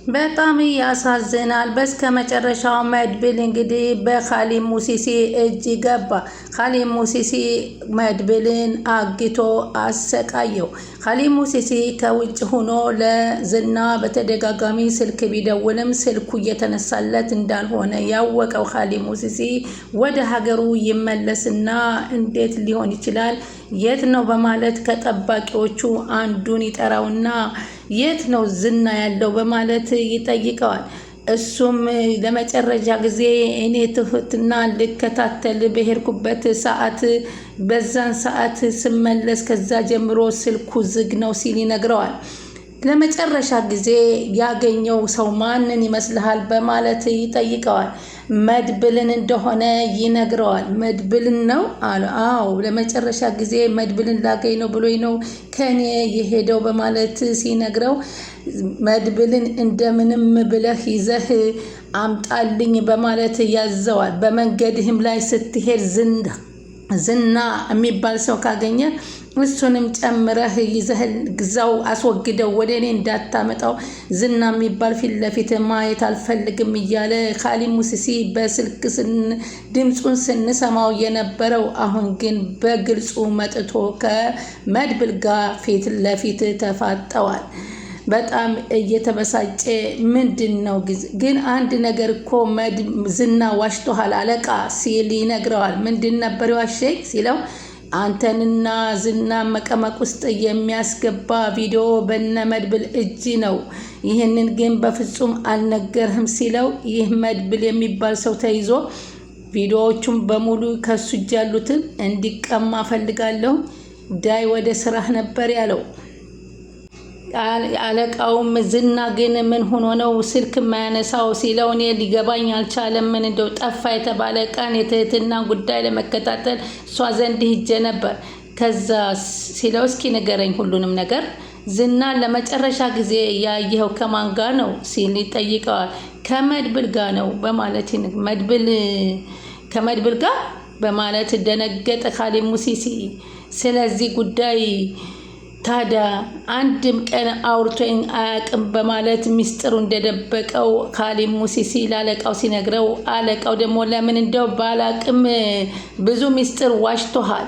በጣም ያሳዝናል። በስከ መጨረሻው መድብል እንግዲህ በካሊብ ሙሲሲ እጅ ገባ። ካሊብ ሙሲሲ መድብልን አግቶ አሰቃየው። ካሊብ ሙሲሲ ከውጭ ሆኖ ለዝና በተደጋጋሚ ስልክ ቢደውልም ስልኩ እየተነሳለት እንዳልሆነ ያወቀው ካሊብ ሙሲሲ ወደ ሀገሩ ይመለስና እንዴት ሊሆን ይችላል? የት ነው በማለት ከጠባቂዎቹ አንዱን ይጠራውና የት ነው ዝና ያለው በማለት ይጠይቀዋል። እሱም ለመጨረሻ ጊዜ እኔ ትሁትና ልከታተል በሄድኩበት ሰዓት በዛን ሰዓት ስመለስ ከዛ ጀምሮ ስልኩ ዝግ ነው ሲል ይነግረዋል። ለመጨረሻ ጊዜ ያገኘው ሰው ማንን ይመስልሃል በማለት ይጠይቀዋል። መድብልን እንደሆነ ይነግረዋል። መድብልን ነው አለ። አዎ ለመጨረሻ ጊዜ መድብልን ላገኝ ነው ብሎኝ ነው ከኔ የሄደው በማለት ሲነግረው መድብልን እንደምንም ብለህ ይዘህ አምጣልኝ በማለት ያዘዋል። በመንገድህም ላይ ስትሄድ ዝና የሚባል ሰው ካገኘ እሱንም ጨምረህ ይዘህ ግዛው አስወግደው ወደ እኔ እንዳታመጣው ዝና የሚባል ፊት ለፊት ማየት አልፈልግም እያለ ካሊብ ሙሲሲ በስልክ ድምፁን ስንሰማው የነበረው አሁን ግን በግልጹ መጥቶ ከመድብል ጋር ፊት ለፊት ተፋጠዋል። በጣም እየተበሳጨ ምንድን ነው ግን አንድ ነገር እኮ ዝና ዋሽቶሃል አለቃ ሲል ይነግረዋል። ምንድን ነበር ዋሸኝ ሲለው አንተንና ዝና መቀመቅ ውስጥ የሚያስገባ ቪዲዮ በነ መድብል እጅ ነው። ይህንን ግን በፍጹም አልነገርህም ሲለው ይህ መድብል የሚባል ሰው ተይዞ ቪዲዮዎቹን በሙሉ ከሱ እጅ ያሉትን እንዲቀማ ፈልጋለሁ፣ ዳይ ወደ ስራህ ነበር ያለው። አለቃውም ዝና ግን ምን ሆኖ ነው ስልክ የማያነሳው ሲለው እኔ ሊገባኝ አልቻለም። ምን እንደው ጠፋ የተባለ ቀን የትህትና ጉዳይ ለመከታተል እሷ ዘንድ ሂጄ ነበር። ከዛ ሲለው እስኪ ንገረኝ ሁሉንም ነገር። ዝናን ለመጨረሻ ጊዜ ያየኸው ከማን ጋር ነው ሲል ይጠይቀዋል። ከመድብል ጋር ነው በማለት ከመድብል ጋር በማለት ደነገጠ ካሊብ ሙሲሲ። ስለዚህ ጉዳይ ታዲያ አንድም ቀን አውርቶኝ አያውቅም በማለት ሚስጥሩ እንደደበቀው ካሊብ ሙሲሲ ላለቃው ሲነግረው አለቃው ደግሞ ለምን እንደው ባላቅም ብዙ ሚስጥር ዋሽቶሃል፣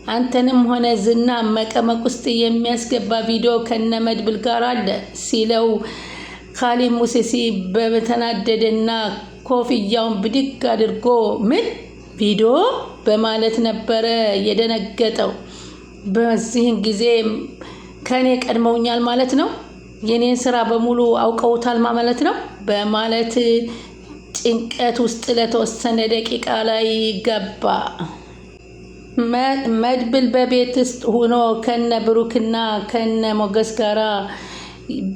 አንተንም ሆነ ዝና መቀመቅ ውስጥ የሚያስገባ ቪዲዮ ከነ መድብል ጋር አለ ሲለው ካሊብ ሙሲሲ በተናደደና ኮፍያውን ብድግ አድርጎ ምን ቪዲዮ በማለት ነበረ የደነገጠው። በዚህን ጊዜ ከኔ ቀድመውኛል ማለት ነው፣ የኔን ስራ በሙሉ አውቀውታል ማለት ነው በማለት ጭንቀት ውስጥ ለተወሰነ ደቂቃ ላይ ገባ። መድብል በቤት ውስጥ ሆኖ ከነ ብሩክና ከነ ሞገስ ጋራ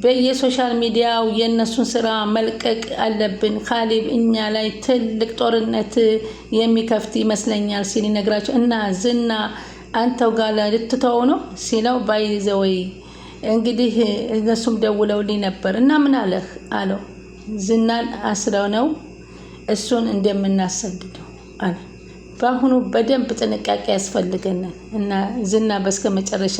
በየሶሻል ሚዲያው የነሱን ስራ መልቀቅ አለብን፣ ካሊብ እኛ ላይ ትልቅ ጦርነት የሚከፍት ይመስለኛል ሲል ይነግራቸው እና ዝና አንተው ጋር ልትተው ነው ሲለው ባይዘወይ እንግዲህ እነሱም ደውለውልኝ ነበር እና ምን አለህ አለው። ዝናን አስረው ነው እሱን እንደምናሰድደው አለ። በአሁኑ በደንብ ጥንቃቄ ያስፈልገናል እና ዝና በስከ መጨረሻ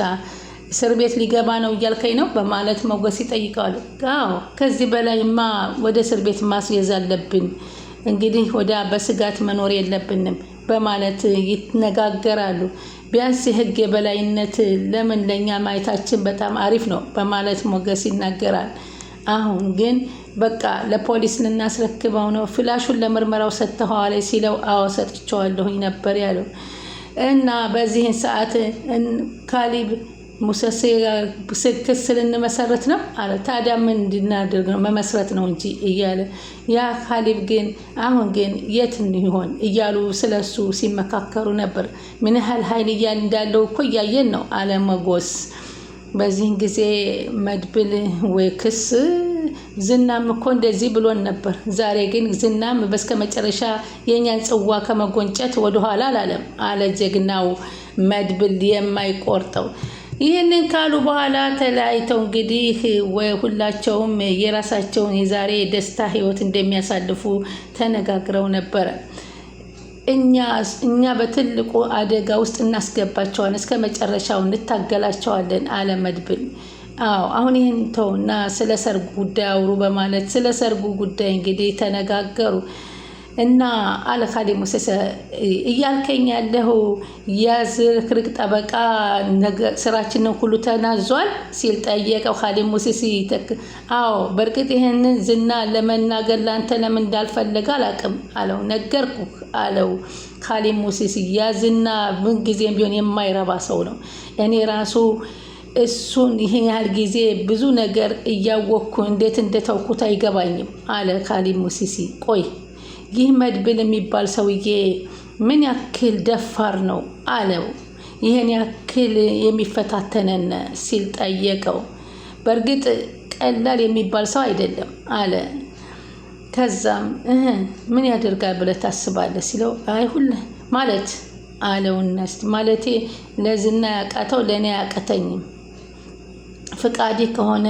እስር ቤት ሊገባ ነው እያልከኝ ነው በማለት ሞገስ ይጠይቀዋል። አዎ ከዚህ በላይማ ወደ እስር ቤት ማስያዝ አለብን፣ እንግዲህ ወደ በስጋት መኖር የለብንም በማለት ይነጋገራሉ። ቢያንስ የህግ የበላይነት ለምን ለኛ ማየታችን በጣም አሪፍ ነው በማለት ሞገስ ይናገራል። አሁን ግን በቃ ለፖሊስ ልናስረክበው ነው፣ ፍላሹን ለምርመራው ሰጥተዋል ሲለው አዎ ሰጥቼዋለሁኝ ነበር ያለው እና በዚህን ሰዓት ካሊብ ሙሲሲ ክስ ልንመሰረት ነው አለ። ታዲያ ምን እንድናደርግ ነው? መመስረት ነው እንጂ እያለ ያ ካሊብ ግን አሁን ግን የት ይሆን እያሉ ስለሱ ሲመካከሩ ነበር። ምን ያህል ኃይል እንዳለው እኮ እያየን ነው አለ ሞገስ። በዚህን ጊዜ መድብል ወይ ክስ ዝናም እኮ እንደዚህ ብሎን ነበር፣ ዛሬ ግን ዝናም በስከ መጨረሻ የኛን ጽዋ ከመጎንጨት ወደኋላ አላለም አለ ጀግናው መድብል የማይቆርጠው። ይህንን ካሉ በኋላ ተለያይተው እንግዲህ ሁላቸውም የራሳቸውን የዛሬ ደስታ ህይወት እንደሚያሳልፉ ተነጋግረው ነበረ። እኛ በትልቁ አደጋ ውስጥ እናስገባቸዋለን፣ እስከ መጨረሻው እንታገላቸዋለን አለ መድብል። አዎ አሁን ይህን ተውና ስለ ሰርጉ ጉዳይ አውሩ በማለት ስለ ሰርጉ ጉዳይ እንግዲህ ተነጋገሩ እና አለ ኻሊብ ሙሲሲ እያልከኝ ያለው የዝርክርክ ጠበቃ ስራችንን ሁሉ ተናዟል ሲል ጠየቀው። ኻሊብ ሙሲሲ አዎ በእርግጥ ይህንን ዝና ለመናገር ላንተ ለምን እንዳልፈለገ አላውቅም አለው። ነገርኩህ አለው ኻሊብ ሙሲሲ። ያ ዝና ምን ጊዜም ቢሆን የማይረባ ሰው ነው። እኔ ራሱ እሱን ይህን ያህል ጊዜ ብዙ ነገር እያወቅኩ እንዴት እንደተውኩት አይገባኝም አለ ኻሊብ ሙሲሲ። ቆይ ይህ መድብል የሚባል ሰውዬ ምን ያክል ደፋር ነው አለው። ይህን ያክል የሚፈታተነን ሲል ጠየቀው። በእርግጥ ቀላል የሚባል ሰው አይደለም አለ። ከዛም ምን ያደርጋል ብለህ ታስባለህ ሲለው አይ ሁሉ ማለት አለውና ማለቴ ለዝና ያቃተው ለእኔ አያቀተኝም። ፍቃዴ ከሆነ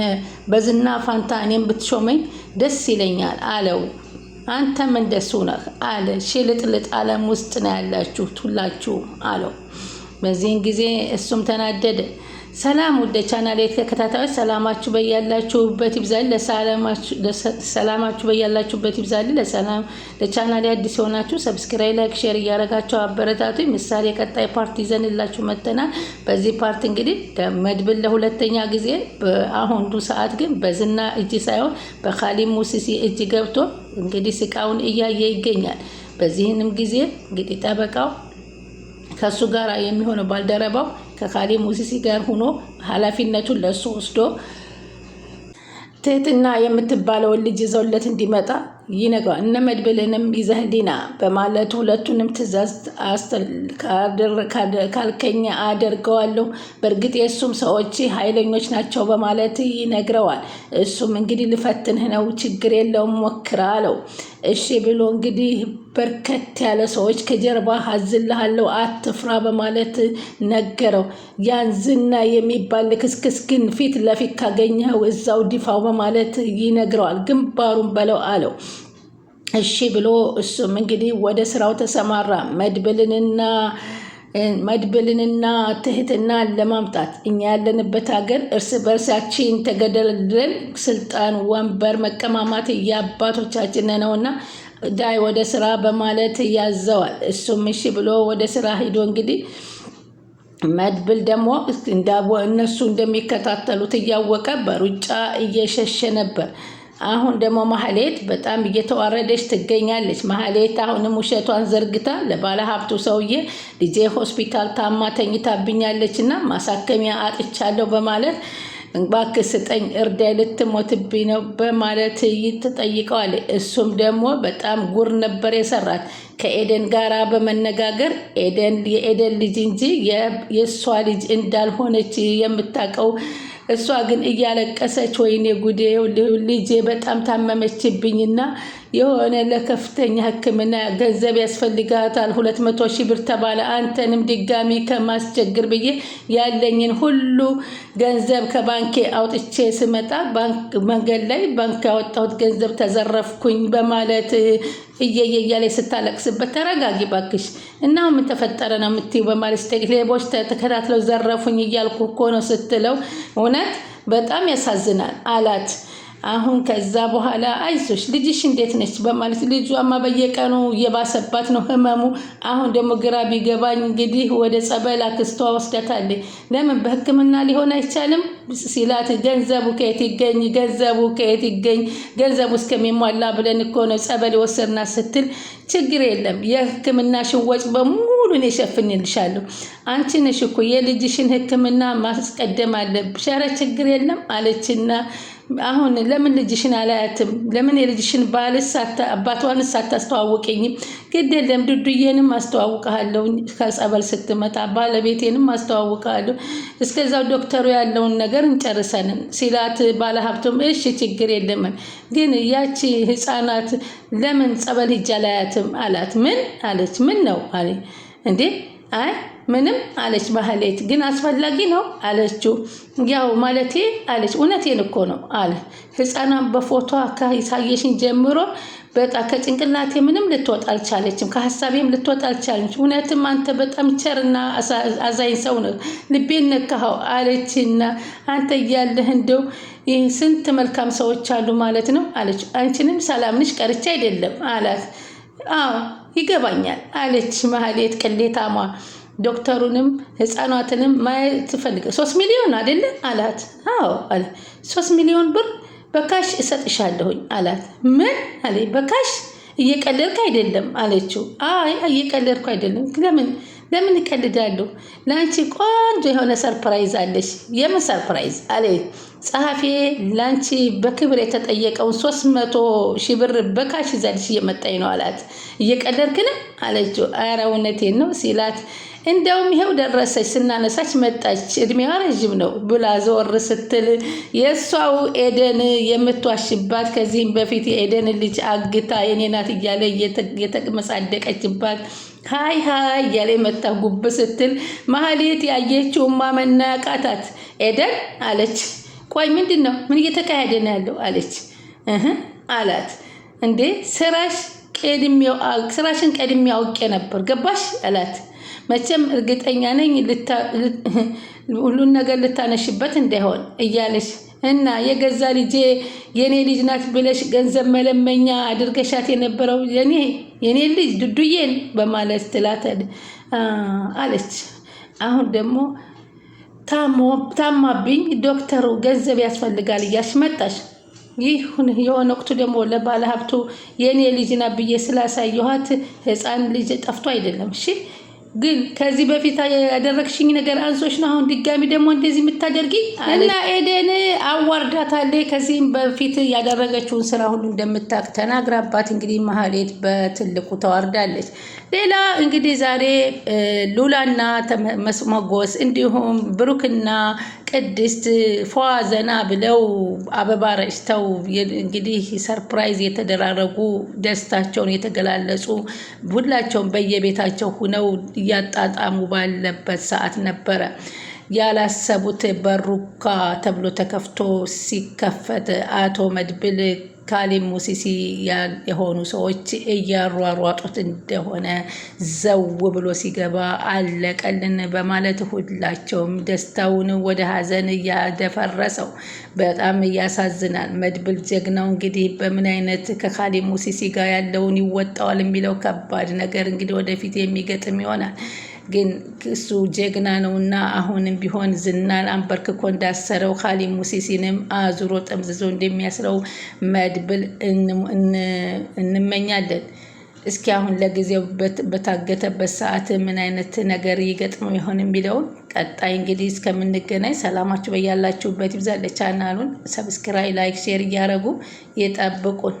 በዝና ፋንታ እኔም ብትሾመኝ ደስ ይለኛል አለው። አንተም እንደሱ ነህ አለ። ሽልጥልጥ ዓለም ውስጥ ነው ያላችሁት ሁላችሁም አለው። በዚህን ጊዜ እሱም ተናደደ። ሰላም ወደ ቻናሌ ተከታታዮች ሰላማችሁ በያላችሁበት ይብዛል። ሰላማችሁ በያላችሁበት ይብዛል። ለቻናሌ አዲስ የሆናችሁ ሰብስክራይብ፣ ላይክ፣ ሼር እያደረጋችሁ አበረታቱኝ። ምሳሌ ቀጣይ ፓርት ይዘንላችሁ መጥተናል። በዚህ ፓርት እንግዲህ መድብል ለሁለተኛ ጊዜ በአሁኑ ሰዓት ግን በዝና እጅ ሳይሆን በኻሊብ ሙሲሲ እጅ ገብቶ እንግዲህ ስቃውን እያየ ይገኛል። በዚህንም ጊዜ እንግዲህ ጠበቃው ከሱ ጋር የሚሆነው ባልደረባው ከኻሊብ ሙሲሲ ጋር ሆኖ ኃላፊነቱን ለሱ ወስዶ ትህትና የምትባለውን ልጅ ይዘውለት እንዲመጣ ይነግረዋል። እነ መድብልንም ይዘህልኝና በማለት ሁለቱንም ትእዛዝ ካልከኝ አደርገዋለሁ። በእርግጥ የእሱም ሰዎች ኃይለኞች ናቸው በማለት ይነግረዋል። እሱም እንግዲህ ልፈትንህ ነው ችግር የለውም ሞክር አለው። እሺ ብሎ እንግዲህ በርከት ያለ ሰዎች ከጀርባ አዝልሃለሁ አትፍራ በማለት ነገረው። ያን ዝና የሚባል ልክስክስ ግን ፊት ለፊት ካገኘኸው እዛው ዲፋው በማለት ይነግረዋል። ግንባሩን በለው አለው። እሺ ብሎ እሱም እንግዲህ ወደ ስራው ተሰማራ። መድብልንና ትህትናን ለማምጣት እኛ ያለንበት ሀገር እርስ በርሳችን ተገደልን ስልጣን ወንበር መቀማማት የአባቶቻችን ነውና ዳይ ወደ ስራ በማለት ያዘዋል። እሱም እሺ ብሎ ወደ ስራ ሂዶ እንግዲህ መድብል ደግሞ እነሱ እንደሚከታተሉት እያወቀ በሩጫ እየሸሸ ነበር። አሁን ደግሞ ማህሌት በጣም እየተዋረደች ትገኛለች። ማህሌት አሁንም ውሸቷን ዘርግታ ለባለ ሀብቱ ሰውዬ ልጄ ሆስፒታል ታማ ተኝታብኛለች እና ማሳከሚያ አጥቻለሁ በማለት እባክህ ስጠኝ እርዳይ ልትሞትብኝ ነው በማለት ትጠይቀዋል። እሱም ደግሞ በጣም ጉር ነበር የሰራት። ከኤደን ጋራ በመነጋገር የኤደን ልጅ እንጂ የእሷ ልጅ እንዳልሆነች የምታውቀው እሷ ግን እያለቀሰች ወይኔ ጉዴ ልጄ በጣም ታመመችብኝና የሆነ ለከፍተኛ ሕክምና ገንዘብ ያስፈልጋታል 200,000 ብር ተባለ። አንተንም ድጋሚ ከማስቸግር ብዬ ያለኝን ሁሉ ገንዘብ ከባንኬ አውጥቼ ስመጣ መንገድ ላይ ባንክ ያወጣሁት ገንዘብ ተዘረፍኩኝ በማለት እያለ ስታለቅስበት ተረጋጊ ባክሽ እና ምን ተፈጠረ ነው የምትይው በማለት ሌቦች ተከታትለው ዘረፉኝ እያልኩ እኮ ነው ስትለው እውነት በጣም ያሳዝናል አላት። አሁን ከዛ በኋላ አይዞሽ ልጅሽ እንዴት ነች በማለት ልጇማ በየቀኑ እየባሰባት ነው ህመሙ። አሁን ደግሞ ግራ ቢገባኝ እንግዲህ ወደ ጸበል አክስቷ ወስዳታለች። ለምን በህክምና ሊሆን አይቻልም ሲላት ገንዘቡ ከየት ይገኝ ገንዘቡ እስከሚሟላ ብለን እኮ ነው ጸበል ወሰድና ስትል ችግር የለም የህክምናሽን ወጪ በሙሉ እኔ እሸፍንልሻለሁ። አንቺ ነሽ እኮ የልጅሽን ህክምና ማስቀደም አለብሽ። ኧረ ችግር የለም አለችና አሁን ለምን ልጅሽን አላያትም? ለምን የልጅሽን አባቷንስ አታስተዋውቀኝም? ግድ የለም ዱዱዬንም አስተዋውቀሃለሁ ከጸበል ስትመጣ ባለቤቴንም አስተዋውቀሃለሁ። እስከዛው ዶክተሩ ያለውን ነገር እንጨርሰንን ሲላት ባለሀብቱም እሺ ችግር የለም ግን ያቺ ህፃናት ለምን ጸበል ሂጅ አላያትም አላት። ምን አለች? ምን ነው አለ እንዴ አይ ምንም አለች ማህሌት። ግን አስፈላጊ ነው አለችው። ያው ማለቴ አለች። እውነቴን እኮ ነው አለ። ህፃናን በፎቶ ካሳየሽን ጀምሮ በጣም ከጭንቅላቴ ምንም ልትወጣ አልቻለችም፣ ከሀሳቤም ልትወጣ አልቻለችም። እውነትም አንተ በጣም ቸርና አዛኝ ሰው ነው፣ ልቤን ነካኸው አለችና አንተ እያለህ እንደው ስንት መልካም ሰዎች አሉ ማለት ነው አለች። አንቺንም ሰላምንሽ ቀርቼ አይደለም አላት። አዎ ይገባኛል አለች ማህሌት ቅሌታሟ። ዶክተሩንም ህፃናትንም ማየት ትፈልገ 3 ሚሊዮን አይደለ አላት። አዎ አለ። 3 ሚሊዮን ብር በካሽ እሰጥሻለሁኝ አላት። ምን አለ? በካሽ እየቀለድክ አይደለም አለችው። አይ እየቀለድኩ አይደለም። ለምን እቀልዳለሁ? ለአንቺ ቆንጆ የሆነ ሰርፕራይዝ አለሽ። የምን ሰርፕራይዝ አለ? ጸሐፊ ለአንቺ በክብር የተጠየቀውን 300,000 ብር በካሽ ይዛልሽ እየመጣኝ ነው አላት። እየቀለድክ ነው አለችው። ኧረ እውነቴን ነው ሲላት እንደውም ይሄው ደረሰች፣ ስናነሳች መጣች፣ እድሜዋ ረዥም ነው ብላ ዞር ስትል የእሷው ኤደን የምትዋሽባት ከዚህም በፊት የኤደን ልጅ አግታ የኔ ናት እያለ የተመጻደቀችባት ሀይ እያለ መታ ጉብ ስትል ማህሌት ያየችውማ መናቃታት። ኤደን አለች። ቆይ ምንድን ነው? ምን እየተካሄደ ነው ያለው አለች። አላት። እንዴ ስራሽን ቀድሜ አውቄ ነበር ገባሽ አላት። መቼም እርግጠኛ ነኝ ሁሉን ነገር ልታነሽበት እንዳይሆን እያለሽ እና የገዛ ልጄ የኔ ልጅ ናት ብለሽ ገንዘብ መለመኛ አድርገሻት የነበረው የኔ ልጅ ዱዱዬን በማለት ትላት አለች። አሁን ደግሞ ታማብኝ ዶክተሩ ገንዘብ ያስፈልጋል እያልሽ መጣሽ። ይሁን የሆነ ወቅቱ ደግሞ ለባለ ሀብቱ የኔ ልጅ ናት ብዬ ስላሳየኋት ህፃን ልጅ ጠፍቶ አይደለም። እሺ ግን ከዚህ በፊት ያደረግሽኝ ነገር አንሶች ነው አሁን ድጋሚ ደግሞ እንደዚህ የምታደርጊ እና ኤደን አዋርዳታለች። ከዚህም በፊት ያደረገችውን ስራ ሁሉ እንደምታውቅ ተናግራባት እንግዲህ ማህሌት በትልቁ ተዋርዳለች። ሌላ እንግዲህ ዛሬ ሉላና መጎስ እንዲሁም ብሩክና ቅድስት ፏዘና ብለው አበባ ረጭተው እንግዲህ ሰርፕራይዝ የተደራረጉ ደስታቸውን የተገላለጹ ሁላቸውም በየቤታቸው ሁነው እያጣጣሙ ባለበት ሰዓት ነበረ ያላሰቡት በሩካ ተብሎ ተከፍቶ ሲከፈት አቶ መድብል ካሊብ ሙሲሲ የሆኑ ሰዎች እያሯሯጡት እንደሆነ ዘው ብሎ ሲገባ አለቀልን በማለት ሁላቸውም ደስታውን ወደ ሀዘን እያደፈረሰው በጣም ያሳዝናል። መድብል ጀግናው እንግዲህ በምን አይነት ከካሊብ ሙሲሲ ጋር ያለውን ይወጣዋል የሚለው ከባድ ነገር እንግዲህ ወደፊት የሚገጥም ይሆናል። ግን እሱ ጀግና ነውና አሁንም ቢሆን ዝናን አንበርክኮ እንዳሰረው ካሊብ ሙሲሲንም አዙሮ ጠምዝዞ እንደሚያስረው መድብል እንመኛለን። እስኪ አሁን ለጊዜው በታገተበት ሰዓት ምን አይነት ነገር ይገጥመው ይሆን የሚለውን ቀጣይ እንግዲህ እስከምንገናኝ ሰላማችሁ በያላችሁበት ይብዛል። ቻናሉን ሰብስክራይብ፣ ላይክ፣ ሼር እያደረጉ ይጠብቁን።